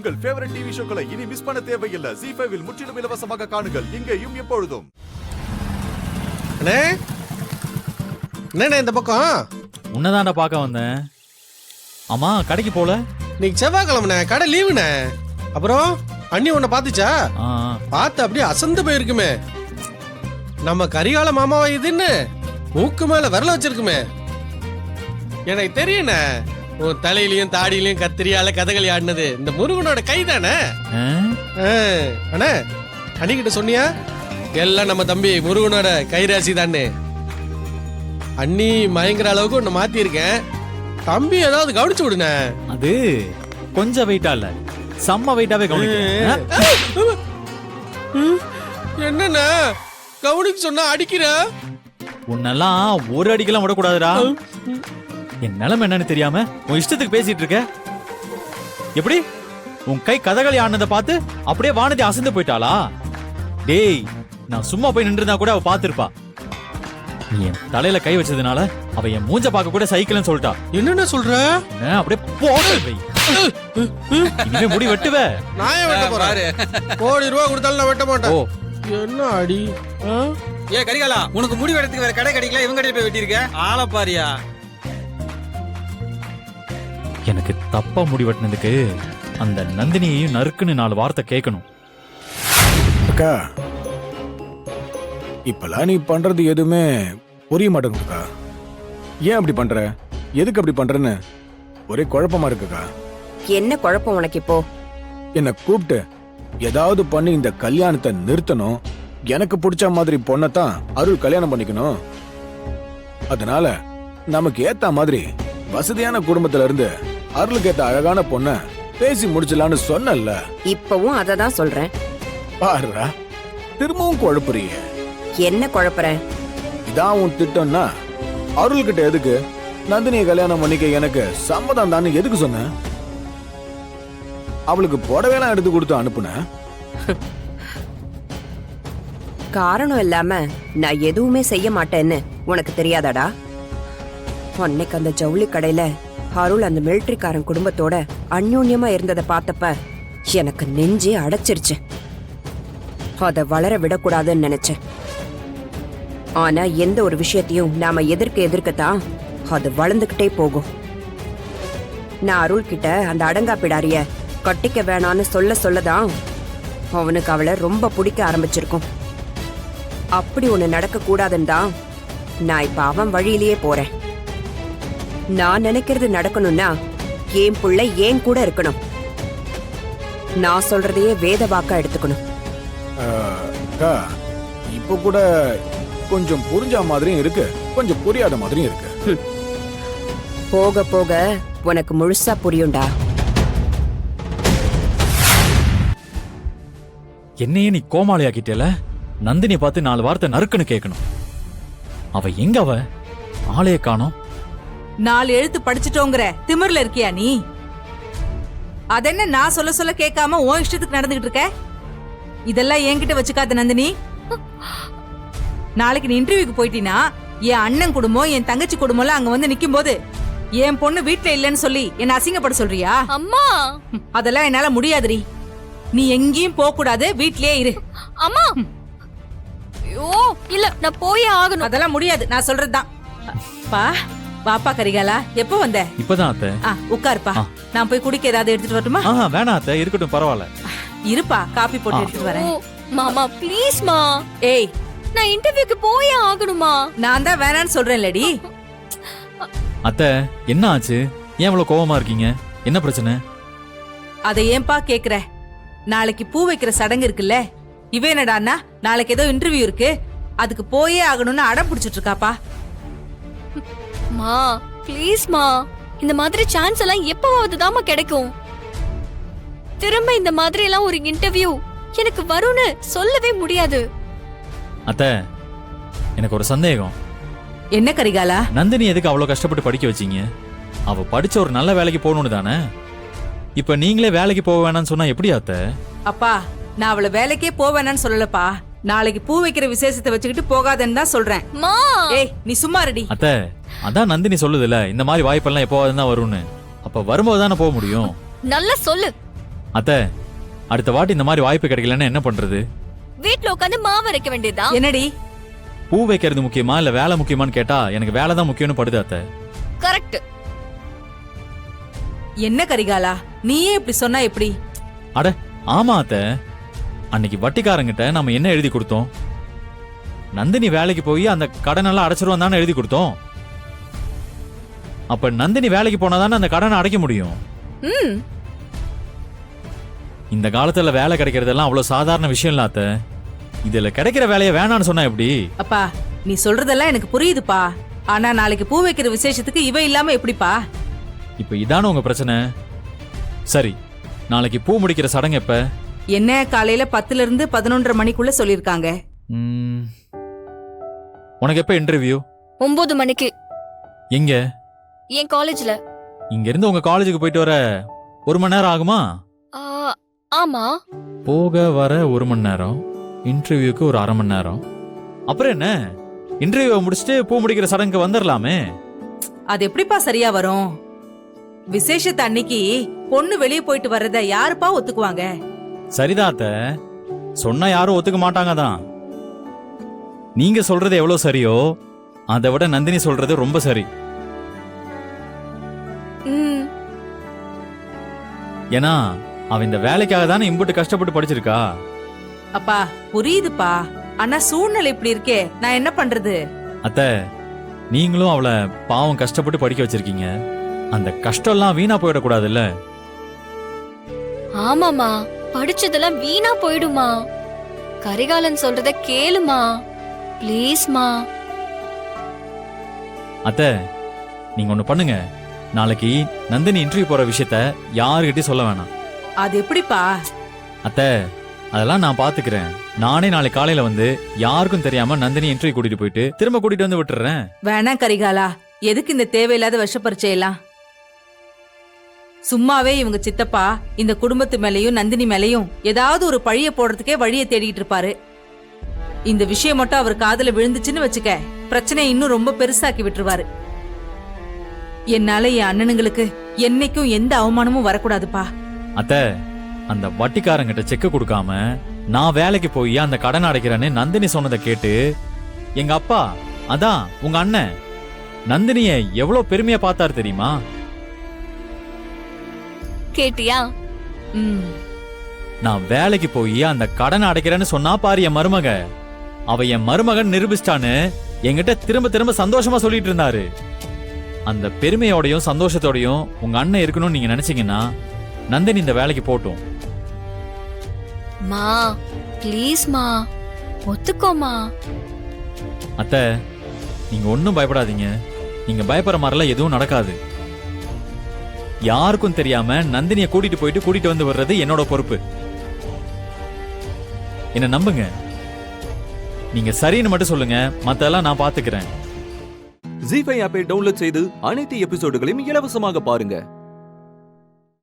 உங்கள் favourite TV ஷோக்களை இனி miss பண்ண தேவையில்லை. ZEE5 இல் முற்றிலும் இலவசமாக காணுங்கள். இங்கேயும் எப்பொழுதும். அண்ணே இந்த பக்கம் உன்னதாண்டா பார்க்க வந்தேன். ஆமா கடைக்கு போல. இன்னைக்கு செவ்வாய்க்கிழமை கடை லீவுண்ணே. அப்புறம் அண்ணி உன்னை பாத்துச்சா? பார்த்து அப்படியே அசந்து போயிருக்குமே. நம்ம கரிகால மாமாவா இதுன்னு மூக்கு மேல விரல வச்சிருக்குமே. எனக்கு தெரியுண்ணே, உன் தலையிலயும் தாடியிலயும் கத்திரியால கதகளி ஆடினது இந்த முருகனோட கை தானே. அண்ணே அண்ணிக்கிட்ட சொன்னியா? எல்லாம் நம்ம தம்பி முருகனோட கைராசி தானே. அண்ணி மயங்கிற அளவுக்கு ஒன்னு மாத்தி இருக்கேன். தம்பி ஏதாவது கவனிச்சு விடுன. அது கொஞ்சம் வெயிட்டா இல்ல, செம்ம வெயிட்டாவே கவனிக்க. என்னன்னா கவனிக்க சொன்னா அடிக்கிற? உன்னெல்லாம் ஒரு அடிக்கெல்லாம் விடக்கூடாதுடா. என் நிலைமை என்னன்னு தெரியாம உன் இஷ்டத்துக்கு பேசிட்டு இருக்க. எப்படி உன் கை கதகளி ஆனதை பார்த்து அப்படியே வானதி அசந்து போயிட்டாளா? டேய், நான் சும்மா போய் நின்றுதா கூட அவ பாத்துருப்பா. என் தலையில கை வச்சதுனால அவ என் மூஞ்ச பார்க்க கூட சைக்கிள்னு சொல்லிட்டா. என்னென்ன சொல்ற? அப்படியே போடு. இனிமே முடி வெட்டுவ. நான் ஏன் வெட்ட போறேன்? கோடி ரூபா கொடுத்தாலும் நான் வெட்ட மாட்டேன். என்ன அடி? ஏ கரிகாலா, உனக்கு முடி வெட்டத்துக்கு வேற கடை கிடைக்கல, இவங்க கடையில போய் வெட்டிருக்க. ஆள பாரியா. எனக்கு தப்பா முடி வெட்டினதுக்கு அந்த நந்தினியையும் நறுக்குன்னு 4 வார்த்தை கேட்கணும். அக்கா, இப்பெல்லாம் நீ பண்றது எதுவுமே புரிய மாட்டேங்குதுக்கா. ஏன் அப்படி பண்ற? எதுக்கு அப்படி பண்றன்னு ஒரே குழப்பமா இருக்குக்கா. என்ன குழப்பம் உனக்கு இப்போ? என்ன கூப்பிட்டு ஏதாவது பண்ணி இந்த கல்யாணத்தை நிறுத்தணும். எனக்கு பிடிச்ச மாதிரி பொண்ணத்தான் அருள் கல்யாணம் பண்ணிக்கணும். அதனால நமக்கு ஏத்த மாதிரி வசதியான குடும்பத்துல இருந்து அருளுக்கு ஏத்த அழகான பொண்ண பேசி முடிச்சலான்னு சொன்னல. இப்பவும் அததான் சொல்றேன். பாருடா, திரும்பவும் குழப்புறிய. என்ன குழப்பற? இதான் உன் திட்டம்னா அருள் கிட்ட எதுக்கு நந்தினியை கல்யாணம் பண்ணிக்க எனக்கு சம்மதம் தான் எதுக்கு சொன்ன? அவளுக்கு புடவைலாம் எடுத்து கொடுத்து அனுப்புன. காரணம் இல்லாம நான் எதுவுமே செய்ய மாட்டேன்னு உனக்கு தெரியாதாடா? அன்னைக்கு அந்த ஜவுளி கடையில அருள் அந்த மிலிட்டரிக்காரன் குடும்பத்தோட அந்யோன்யமா இருந்ததை பார்த்தப்ப எனக்கு நெஞ்சே அடைச்சிருச்சு. அத வளர விடக்கூடாதுன்னு நினைச்சேன். ஆனா எந்த ஒரு விஷயத்தையும் நாம எதிர்க்கத்தான் அது வளர்ந்துகிட்டே போகும். நான் அருள் கிட்ட அந்த அடங்கா பிடாரிய கட்டிக்க வேணான்னு சொல்லதான் அவனுக்கு அவளை ரொம்ப பிடிக்க ஆரம்பிச்சிருக்கும். அப்படி ஒண்ணு நடக்க கூடாதுன்னு தான் நான் இப்ப அவன் வழியிலேயே போறேன். நான் நினைக்கிறது நடக்கணும்னா என் புள்ள ஏன் கூட இருக்கணும். நான் சொல்றதையே வேத வாக்கா எடுத்துக்கணும். இப்ப கூட கொஞ்சம் புரிஞ்ச மாதிரியும் இருக்கு, கொஞ்சம் புரியாத மாதிரியும் இருக்கு. போக போக உனக்கு முழுசா புரியும்டா. என்னையே நீ கோமாளியாக்கிட்டல. நந்தினி பார்த்து 4 வார்த்தை நறுக்குன்னு கேட்கணும். அவ எங்க? அவ ஆளைய காணோம். 4 எழுத்து படிச்சுட்டோங்கிற திமிர்ல இருக்கியா நீ? அதென்ன நான் சொல்ல கேட்காம உன் இஷ்டத்துக்கு நடந்துகிட்டு இருக்க? இதெல்லாம் என்கிட்ட வச்சுக்காத நந்தினி. நாளைக்கு நீ இன்டர்வியூக்கு போயிட்டீனா என் அண்ணன் குடும்பம் என் தங்கச்சி குடும்பம் அங்க வந்து நிக்கும் போது என் பொண்ணு வீட்டுல இல்லன்னு சொல்லி என்ன அசிங்கப்பட சொல்றியா? அம்மா, அதெல்லாம் என்னால முடியாதுரி. நீ எங்கேயும் போக கூடாது, வீட்லயே இரு. அம்மா, ஐயோ இல்ல, நான் போயே ஆகணும். அதெல்லாம் முடியாது, நான் சொல்றதுதான். பா வாப்பா கரிகாலா, எப்போ வந்த? இப்பதான் அத்தை. உட்காருப்பா. நான் போய் குடிக்க ஏதாவது எடுத்துட்டு வரட்டுமா? வேணாம் அத்தை, இருக்கட்டும், பரவாயில்ல. இருப்பா, காபி போட்டு எடுத்துட்டு வரேன். மாமா ப்ளீஸ் மா. ஏய், நான் இன்டர்வியூக்கு போயே ஆகணுமா? நான் தான் வேணான்னு சொல்றேன் லேடி. அத்தை, என்ன ஆச்சு? ஏன் இவ்வளவு கோவமா இருக்கீங்க? என்ன பிரச்சனை? அதை ஏன்பா கேக்குற? நாளைக்கு பூ வைக்கிற சடங்கு இருக்குல்ல, இவ என்னடான்னா நாளைக்கு ஏதோ இன்டர்வியூ இருக்கு, அதுக்கு போயே ஆகணும்னு அடம் பிடிச்சிட்டு இருக்காப்பா. மா ப்ளீஸ் மா, இந்த மாதிரி சான்ஸ் எல்லாம் எப்பவாவது தாமா கிடைக்கும். திரும்ப இந்த மாதிரி எல்லாம் ஒரு இன்டர்வியூ எனக்கு வரும்னு சொல்லவே முடியாது. அத்தை, எனக்கு ஒரு சந்தேகம். என்ன கரிகாலா? நந்தினி எதுக்கு அவ்வளவு கஷ்டப்பட்டு படிக்க வச்சீங்க? அவ படிச்ச ஒரு நல்ல வேலைக்கு போகணும்னு தானே. இப்ப நீங்களே வேலைக்கு போக வேணாம்னு சொன்னா எப்படி அத்தை? அப்பா, நான் அவளை வேலைக்கே போவேனான்னு சொல்லலப்பா. நாளைக்கு பூ வைக்கிற விசேஷத்தை வச்சுக்கிட்டு போகாதன்னு தான் சொல்றேன். ஏய், நீ சும்மா ரெடி. அத்தை, அதான் நந்தினி சொல்லுதுல, இந்த மாதிரி வாய்ப்பெல்லாம் எப்போவாது தான் வரும்னு. அப்ப வரும்போது தானே போக முடியும். நல்லா சொல்லு. அத்தை, அடுத்த வாட்டி இந்த மாதிரி வாய்ப்பு கிடைக்கலன்னா என்ன பண்றது? வீட்ல உட்காந்து மாவு அரைக்க வேண்டியதா? என்னடி பூ வைக்கிறது முக்கியமா இல்ல வேலை முக்கியமான்னு கேட்டா எனக்கு வேலை தான் முக்கியம்னு படுது அத்தை. கரெக்ட். என்ன கரிகாலா, நீயே இப்படி சொன்னா எப்படி? அட ஆமா அத்தை, அன்னைக்கு வட்டிக்காரங்கிட்ட நம்ம என்ன எழுதி கொடுத்தோம்? நந்தினி வேலைக்கு போய் அந்த கடனெல்லாம் அடைச்சிருவான் தானே எழுதி கொடுத்தோம். அப்ப நந்தினி வேலைக்கு போனாதானே அந்த கடனை அடைக்க முடியும். ம், இந்த காலத்துல வேலை கிடைக்கிறதெல்லாம் அவ்வளவு சாதாரண விஷயம் இல்ல அத்தை. இதுல கிடைக்கிற வேலையை வேணான்னு சொன்னா எப்படி? அப்பா, நீ சொல்றதெல்லாம் எனக்கு புரியுதுப்பா. ஆனா நாளைக்கு பூ வைக்கிற விசேஷத்துக்கு இவ இல்லாம எப்படிப்பா? இப்ப இதான உங்க பிரச்சனை? சரி, நாளைக்கு பூ முடிக்கிற சடங்கு எப்ப? என்ன காலையில 10ல இருந்து 11:30 மணிக்குள்ள சொல்லிருக்காங்க. ம், உனக்கு எப்ப இன்டர்வியூ? 9 மணிக்கு எங்க? என் காலேஜ்ல. இங்க இருந்து உங்க காலேஜுக்கு போயிட்டு வர 1 மணி நேரம் ஆகுமா? ஆ, ஆமா. போக வர 1 மணி நேரம், இன்டர்வியூக்கு ஒரு 1/2 மணி நேரம். அப்புறம் என்ன, இன்டர்வியூ முடிச்சுட்டு பூ முடிக்கிற சடங்குக்கு வந்துடலாமே. அது எப்படிப்பா சரியா வரும்? விசேஷத்து அன்னைக்கு பொண்ணு வெளியே போயிட்டு வர்றத யாருப்பா ஒத்துக்குவாங்க? சரிதான் அத்தை, சொன்னா யாரும் ஒத்துக்க மாட்டாங்க தான். நீங்க சொல்றது எவ்வளவு சரியோ அதை விட நந்தினி சொல்றது ரொம்ப சரி. ம், ஏன்னா அவ இந்த வேலைக்காக தானே இம்புட்டு கஷ்டப்பட்டு படிச்சிருக்கா. அப்பா புரியுதுப்பா, ஆனா சூழ்நிலை இப்படி இருக்கே, நான் என்ன பண்றது? அத்தை, நீங்களும் அவளை பாவம் கஷ்டப்பட்டு படிக்க வச்சிருக்கீங்க. அந்த கஷ்டம்லாம் வீணா போயிடக்கூடாதுல்ல. ஆமாமா, படிச்சதெல்லாம் வீணா போயிடுமா. கரிகாலன் சொல்றத கேளுமா, ப்ளீஸ்மா. அத்தை, நீங்க ஒண்ணு பண்ணுங்க, நாளைக்கு நந்தினி இன்டர்வியூ போற விஷயத்த யாருகிட்டயும் சொல்ல வேணாம். அது எப்படிப்பா? அத்தை, அதெல்லாம் நான் பாத்துக்கிறேன். நானே நாளைக்கு காலையில வந்து யாருக்கும் தெரியாம நந்தினி இன்டர்வியூ கூட்டிட்டு போயிட்டு திரும்ப கூட்டிட்டு வந்து விட்டுறேன். வேணாம் கரிகாலா, எதுக்கு இந்த தேவையில்லாத விஷப்பரிச்சையெல்லாம்? சும்மாவே இவங்க சித்தப்பா இந்த குடும்பத்து மேலயும் நந்தினி மேலயும் ஏதாவது ஒரு பழிய போடுறதுக்கே வழியை தேடிட்டு இருப்பாரு. இந்த விஷயம் மட்டும் அவர் காதுல விழுந்துச்சுன்னு வச்சுக்க, பிரச்சனை இன்னும் ரொம்ப பெருசாக்கி விட்டுருவாரு. என்னால என் அண்ணனுங்களுக்கு என்னைக்கும் எந்த அவமானமும் வரக்கூடாதுப்பா. அத்தை, அந்த வட்டிக்காரங்கிட்ட செக் கொடுக்காம நான் வேலைக்கு போய் அந்த கடன் அடைக்கிறேன்னு நந்தினி சொன்னதை கேட்டு எங்க அப்பா, அதான் உங்க அண்ணன், நந்தினிய எவ்வளவு பெருமையா பார்த்தாரு தெரியுமா? கேட்டியா? ம், நான் வேலைக்கு போய் அந்த கடன் அடைக்கிறேன்னு சொன்னா பாரு என் மருமக, அவ என் மருமகன் நிரூபிச்சிட்டான்னு என்கிட்ட திரும்ப திரும்ப சந்தோஷமா சொல்லிட்டு இருந்தாரு. அந்த பெருமையோடையும் சந்தோஷத்தோடையும் உங்க அண்ணன் இருக்கணும்னு நீங்க நினைச்சீங்கன்னா நந்தினி இந்த வேலைக்கு போட்டும். மா, ப்ளீஸ்மா, ஒத்துக்கோமா. அத்தை, நீங்க ஒன்னும் பயப்படாதீங்க. நீங்க பயப்படுற மாதிரிலாம் எதுவும் நடக்காது. யாருக்கும் தெரியாம நந்தினிய கூட்டிட்டு வந்து வர்றது என்னோட பொறுப்பு. என்ன நம்புங்க. நீங்க சரின்னு மட்டும் சொல்லுங்க, மத்தெல்லாம் நான் பாத்துக்கிறேன். ஜீ5 ஆப்பை டவுன்லோட் செய்து அனைத்து எபிசோடுகளையும் இலவசமாக பாருங்க.